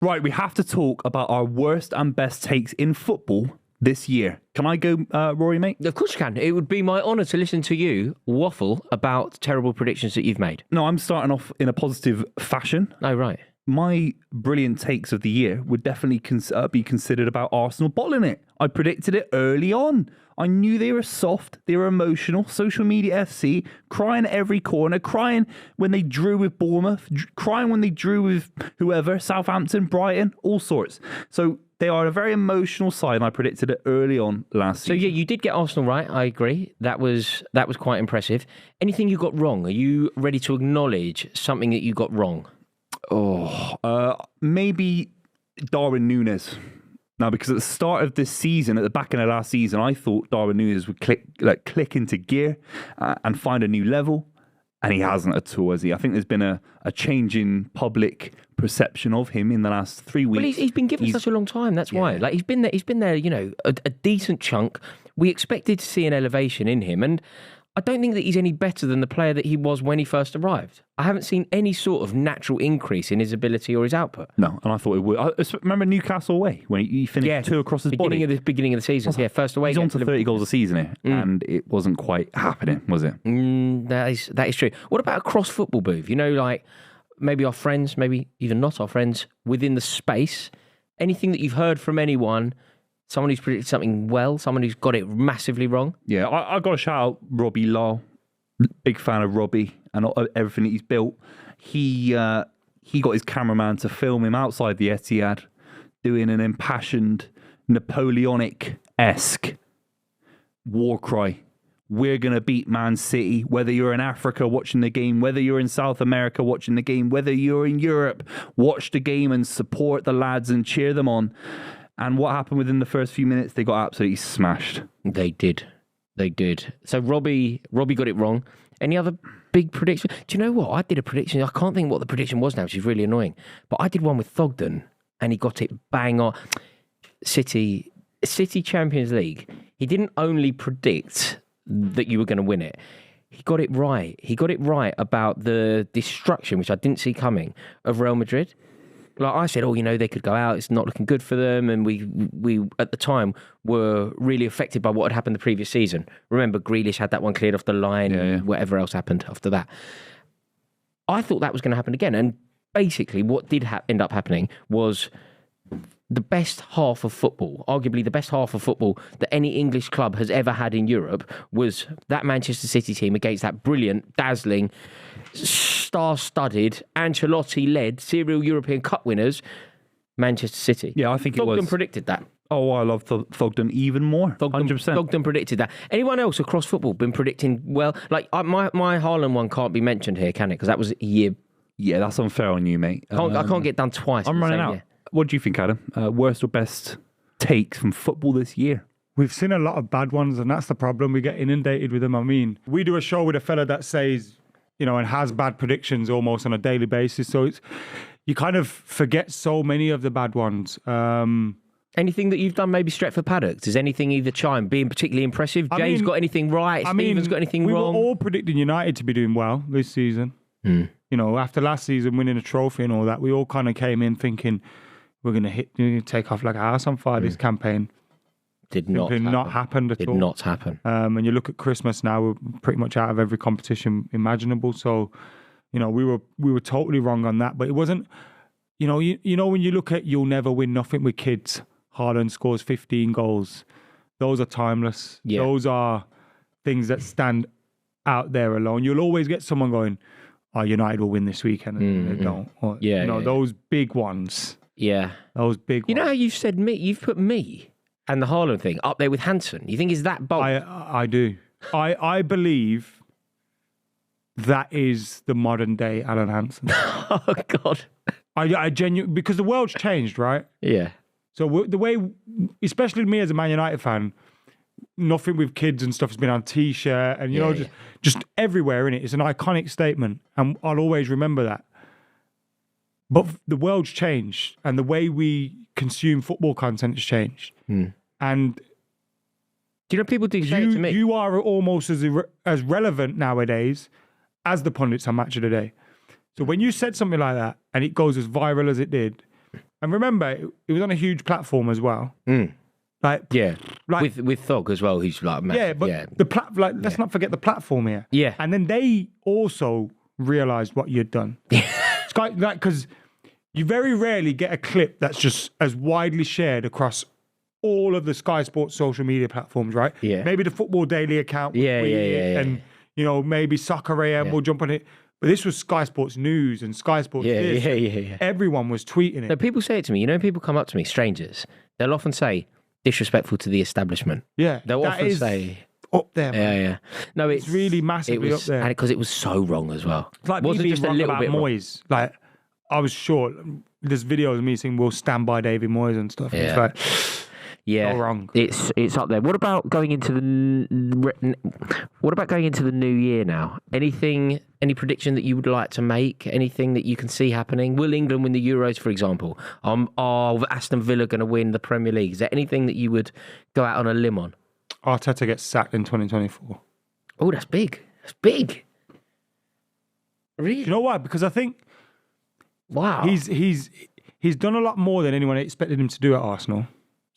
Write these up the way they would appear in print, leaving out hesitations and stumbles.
Right, we have to talk about our worst and best takes in football this year. Can I go, Rory, mate? Of course you can. It would be my honour to listen to you waffle about terrible predictions that you've made. No, I'm starting off in a positive fashion. Oh, right. My brilliant takes of the year would definitely be considered about Arsenal bottling it. I predicted it early on. I knew they were soft, they were emotional. Social media FC, crying at every corner, crying when they drew with Bournemouth, crying when they drew with whoever, Southampton, Brighton, all sorts. So they are a very emotional side, and I predicted it early on last season. So, yeah, you did get Arsenal right. I agree. That was quite impressive. Anything you got wrong? Are you ready to acknowledge something that you got wrong? Maybe Darwin Núñez. Now, because at the start of this season, at the back end of last season, I thought Darwin Núñez would click into gear and find a new level, and he hasn't at all, has he? I think there's been a change in public perception of him in the last 3 weeks. Well, he's been given such a long time. That's why. Like he's been there. You know, a decent chunk. We expected to see an elevation in him, and I don't think that he's any better than the player that he was when he first arrived. I haven't seen any sort of natural increase in his ability or his output. No, and I thought it would. I remember Newcastle away when he finished 2 across his body. Beginning of the season. Yeah, first away. He's on to 30 goals a season here, and it wasn't quite happening, was it? That is true. What about a cross football move? You know, like maybe our friends, maybe even not our friends, within the space. Anything that you've heard from anyone? Someone who's predicted something well, someone who's got it massively wrong. Yeah, I got to shout out Robbie Law. Big fan of Robbie and everything that he's built. He got his cameraman to film him outside the Etihad, doing an impassioned, Napoleonic-esque war cry. We're going to beat Man City, whether you're in Africa watching the game, whether you're in South America watching the game, whether you're in Europe, watch the game and support the lads and cheer them on. And what happened within the first few minutes? They got absolutely smashed. They did. So Robbie got it wrong. Any other big prediction? Do you know what? I did a prediction. I can't think what the prediction was now, which is really annoying. But I did one with Thogden, and he got it bang on. City Champions League. He didn't only predict that you were going to win it. He got it right. He got it right about the destruction, which I didn't see coming, of Real Madrid. Like I said, they could go out. It's not looking good for them. And we at the time were really affected by what had happened the previous season. Remember, Grealish had that one cleared off the line and whatever else happened after that. I thought that was going to happen again. And basically what did end up happening was the best half of football, arguably the best half of football that any English club has ever had in Europe, was that Manchester City team against that brilliant, dazzling, star-studded, Ancelotti-led serial European Cup winners, Manchester City. Yeah, I think it was. Thogden predicted that. Oh, I love Thogden even more. 100%. Thogden predicted that. Anyone else across football been predicting well? Like my Haaland one can't be mentioned here, can it? Because that was a year. Yeah, that's unfair on you, mate. I can't get done twice. I'm running out. Year. What do you think, Adam? Worst or best takes from football this year? We've seen a lot of bad ones, and that's the problem. We get inundated with them. I mean, we do a show with a fella that says, and has bad predictions almost on a daily basis. So you kind of forget so many of the bad ones. Anything that you've done maybe Stretford Paddock? Does anything either chime being particularly impressive? Jay's got anything right? Stephen's got anything wrong? We were all predicting United to be doing well this season. After last season winning a trophy and all that, we all kind of came in thinking we're going to take off like a house on fire this campaign. Did not happen at all. Did not happen. And you look at Christmas now, we're pretty much out of every competition imaginable. So, we were totally wrong on that. But it wasn't, when you look at you'll never win nothing with kids, Haaland scores 15 goals. Those are timeless. Yeah. Those are things that stand out there alone. You'll always get someone going, United will win this weekend. And they don't. Or, those big ones. Yeah. Those big ones. You know how you've said me? You've put me and the Haaland thing up there with Hansen. You think is that bold? I do. I believe that is the modern day Alan Hansen. Oh, God. I genuinely, because the world's changed, right? Yeah. So the way, especially me as a Man United fan, nothing with kids and stuff has been on T-shirt and, just everywhere in it. It's an iconic statement and I'll always remember that. But the world's changed and the way we consume football content has changed. And do you know people do say it to me? You are almost as relevant nowadays as the pundits on Match of the Day. So when you said something like that and it goes as viral as it did, And remember, it was on a huge platform as well. Like, Yeah. Like- with Thog as well, who's like massive. yeah, but the let's not forget the platform here. Yeah. And then they also realized what you'd done. Sky, like, because you very rarely get a clip that's just as widely shared across all of the Sky Sports social media platforms, right? Yeah. Maybe the Football Daily account will Yeah, tweet yeah, it, yeah, and you know, maybe Soccer AM will jump on it. But this was Sky Sports News and Sky Sports this. Yeah. Everyone was tweeting it. No, people say it to me. You know, people come up to me, strangers. They'll often say disrespectful to the establishment. Yeah, They'll that often is say, up there. Man. yeah. No, It's really massively up there. and because it was so wrong as well. It's like Wasn't me being just a wrong little about bit wrong. Moyes. Like, I was sure there's videos of me saying we'll stand by David Moyes and stuff. And it's Yeah. like, Yeah, so wrong. It's up there. What about going into the new year now? Any prediction that you would like to make? Anything that you can see happening? Will England win the Euros, for example? Are Aston Villa going to win the Premier League? Is there anything that you would go out on a limb on? Arteta gets sacked in 2024. Oh, that's big. That's big. Really? You know why? Because I think Wow. he's done a lot more than anyone expected him to do at Arsenal.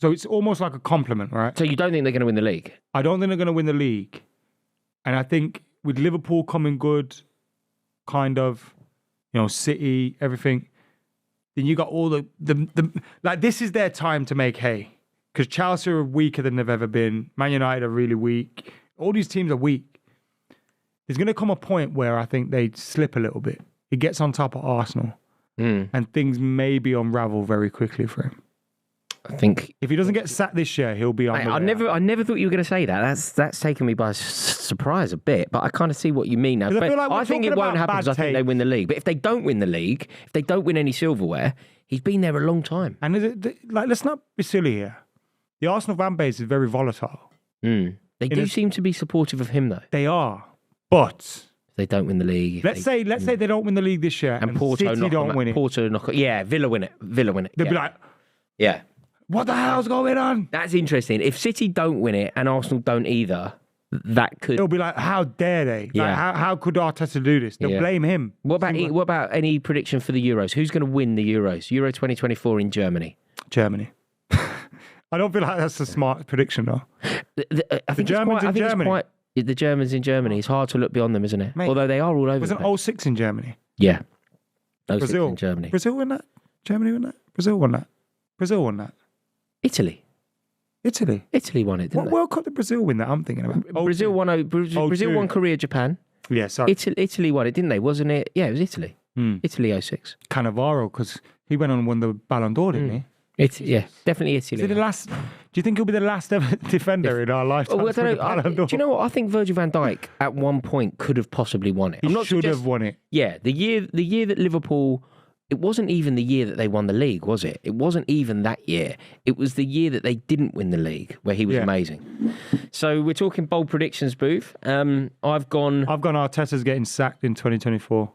So it's almost like a compliment, right? So you don't think they're going to win the league? I don't think they're going to win the league. And I think with Liverpool coming good, kind of, you know, City, everything, then you got all the like, this is their time to make hay. Because Chelsea are weaker than they've ever been. Man United are really weak. All these teams are weak. There's going to come a point where I think they slip a little bit. He gets on top of Arsenal. And things maybe unravel very quickly for him. I think. If he doesn't get sacked this year, he'll be on Mate, the way I never thought you were going to say that. That's taken me by surprise a bit, but I kind of see what you mean now. 'Cause I But feel like we're I think it talking won't about happen because bad I think they take. win the league. But if they don't win the league, if they don't win any silverware, he's been there a long time. And is it, like, let's not be silly here. The Arsenal fan base is very volatile. They do seem to be supportive of him, though. They are. But If they don't win the league. let's say they don't win the league this year and Porto City don't win it. Porto knock. Yeah, Villa win it. They'll yeah. be like, Yeah. what the hell's going on? That's interesting. If City don't win it and Arsenal don't either, that could. It'll be like, how dare they? Yeah. Like, how could Arteta do this? They'll Yeah. blame him. What about any prediction for the Euros? Who's going to win the Euros? Euro 2024 in Germany. Germany. I don't feel like that's a smart prediction, though. I think Germans in it's Germany. quite, the Germans in Germany. It's hard to look beyond them, isn't it? Mate, Although they are all over. Was the it place. 06 in Germany? Yeah. Brazil. In Germany. Brazil won that? Germany won that? Brazil won that? Brazil won that? Italy. Italy? Italy won it, didn't What they? World Cup did Brazil win that? I'm thinking about. Brazil won. Brazil won Korea, Japan. Yeah, sorry. Italy won it, didn't they? Wasn't it? Yeah, it was Italy. Italy 06. Cannavaro, because he went on and won the Ballon d'Or, didn't he? Yeah, definitely Italy. Is it the last? Do you think he'll be the last ever defender in our lifetime? Oh, I don't know. Do you know what? I think Virgil van Dijk at one point could have possibly won it. He should have won it. Yeah, the year that Liverpool, it wasn't even the year that they won the league, was it? It wasn't even that year. It was the year that they didn't win the league, where he was amazing. So we're talking bold predictions, Booth. I've gone Arteta's getting sacked in 2024.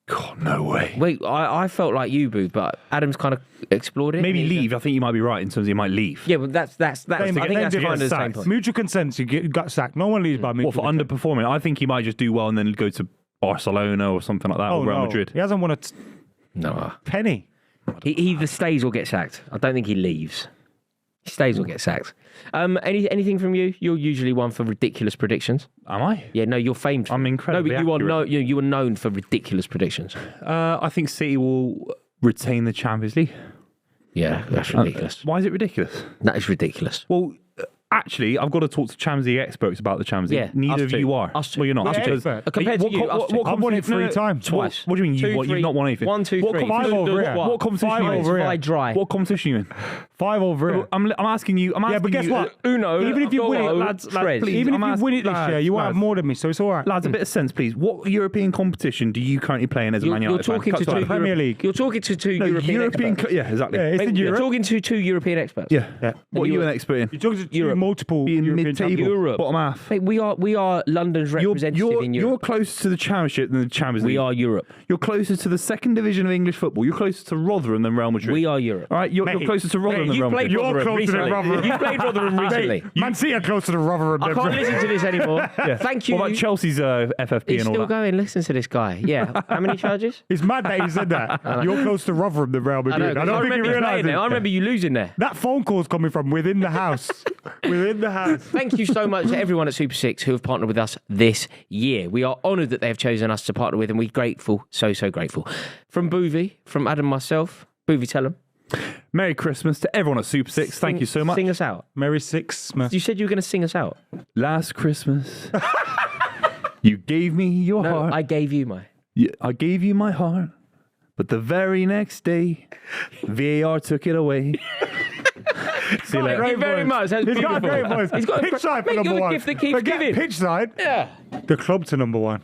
God, no way. Wait, I felt like you, Booth, but Adam's kind of explored it. Maybe leave. I think you might be right in terms of he might leave. Yeah, but that's I think that's kind of the same point. Mutual consent, you got sacked. No one leaves by mutual What, for consent. underperforming? I think he might just do well and then go to Barcelona or something like that, or Real Madrid. He hasn't won a No. penny. He either stays or gets sacked. I don't think he leaves. He stays or gets sacked. Anything from you? You're usually one for ridiculous predictions. Am I? Yeah, no, you're famed. I'm incredibly No, but accurate. you are known for ridiculous predictions. I think City will retain the Champions League. Yeah, that's ridiculous. Why is it ridiculous? That is ridiculous. Well, actually, I've got to talk to Champions League experts about the Champions League. Yeah, Neither us of too. you are. Us too. Well, you're not. We're Because- expert. Compared to you, us two. I've won it 3 times. Twice. What do you mean? 2, You've 3. not won anything. 1, 2, What 3. Five over here. What competition Five are you in? over here. If I dry. What competition are you in? 5 over here. I'm asking you. I'm asking but guess you, what? Uno. Even if you win it, Dolo, lads, Fred. please. Even if I'm you win it this asking- year, you won't have lads. more than me, so it's all right. Lads, a bit of sense, please. What European competition do you currently play in as a Man You're United fan? talking Cut to that. two Premier League. You're talking to two No, European experts. Yeah, exactly. Yeah, it's in You're Europe. talking to two European experts. Yeah. Yeah. What are you an expert in? You're talking to two Europe. multiple being European mid-table, champions. Europe. bottom half. Mate, we are London's representative in You're Europe. closer to the Championship than the Champions League. We are Europe. You're closer to the second division of English football. You're closer to Rotherham than Real Madrid. We are Europe. All right, you're Mate, closer to Rotherham than You Real played Madrid. You're Rotherham closer to recently. Rotherham. You played Rotherham recently. Man City are closer to Rotherham. I can't listen to this anymore. Thank you. What about Chelsea's FFP He's and all still that? going. Listen to this guy. Yeah. How many charges? It's mad that he said that. You're closer to Rotherham than Real I know. Madrid. 'Cause I think remember he you playing realised there. I it. remember you losing there. That phone call's coming from within the house. Within the house. Thank you so much to everyone at Super 6 who have partnered with us this year. We are honoured that they have chosen us to partner with, and we're grateful, so grateful. From Boovie, from Adam, myself. Boovie, tell them. Merry Christmas to everyone at Super 6. Thank you so much. Sing us out. Merry Sixmas. You said you were going to sing us out. Last Christmas, you gave me your No, heart. I gave you my. I gave you my heart, but the very next day, VAR took it away. See you later. Thank you very much. That's He's got a beautiful. great voice. He's got a Pitch side for Mate, number you're the one. gift that keeps Forget giving. pitch side. Yeah. The club to number one.